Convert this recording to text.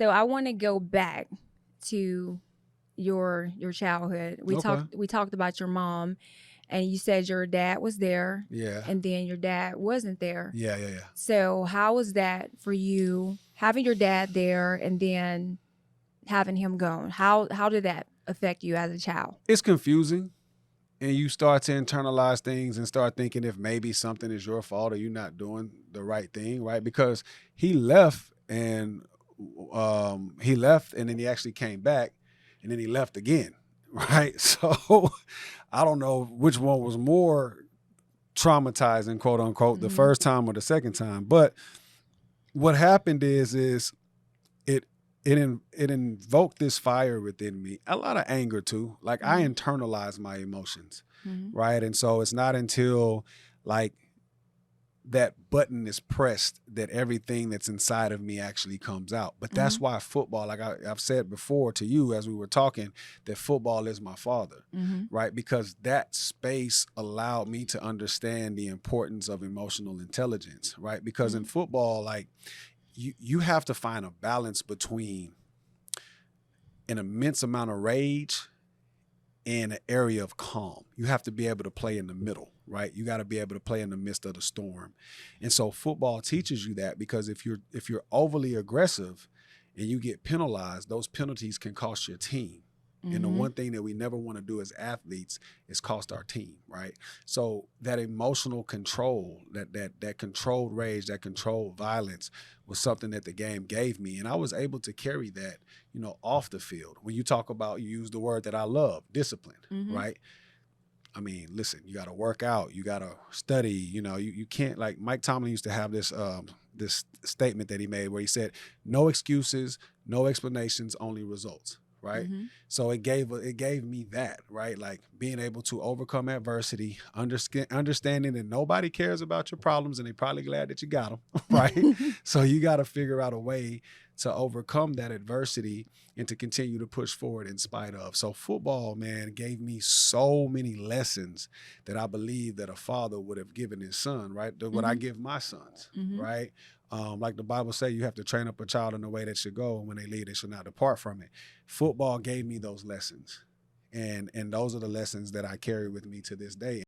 So I want to go back to your childhood. Okay. We talked about your mom, and you said your dad was there, Yeah. and then your dad wasn't there. Yeah. So how was that for you, having your dad there and then having him gone? How did that affect you as a child? It's confusing, and you start to internalize things and start thinking if maybe something is your fault or you're not doing the right thing, right? Because he left and then he actually came back and then he left again, right? So I don't know which one was more traumatizing, quote unquote, the first time or the second time. But what happened is it it invoked this fire within me, a lot of anger too. Like I internalize my emotions, right? And so it's not until like that button is pressed that everything that's inside of me actually comes out. But that's why football, like I've said before to you as we were talking, that football is my father, right? Because that space allowed me to understand the importance of emotional intelligence, right? Because in football, like you have to find a balance between an immense amount of rage and an area of calm. You have to be able to play in the middle, right? You got to be able to play in the midst of the storm. And so football teaches you that, because if you're overly aggressive and you get penalized, those penalties can cost your team. And the one thing that we never want to do as athletes is cost our team, right? So that emotional control, that controlled rage, that controlled violence was something that the game gave me. And I was able to carry that, off the field. When you talk about, you use the word that I love, discipline, right? I mean, listen, you got to work out, you got to study, you can't, like Mike Tomlin used to have this statement that he made where he said, no excuses, no explanations, only results. Right. So it gave me that, right? Like being able to overcome adversity, understanding that nobody cares about your problems and they're probably glad that you got them. Right. So you got to figure out a way to overcome that adversity and to continue to push forward in spite of. So football, man, gave me so many lessons that I believe that a father would have given his son, right? What I give my sons, right? Like the Bible says, you have to train up a child in the way that should go, and when they leave, they should not depart from it. Football gave me those lessons, and those are the lessons that I carry with me to this day.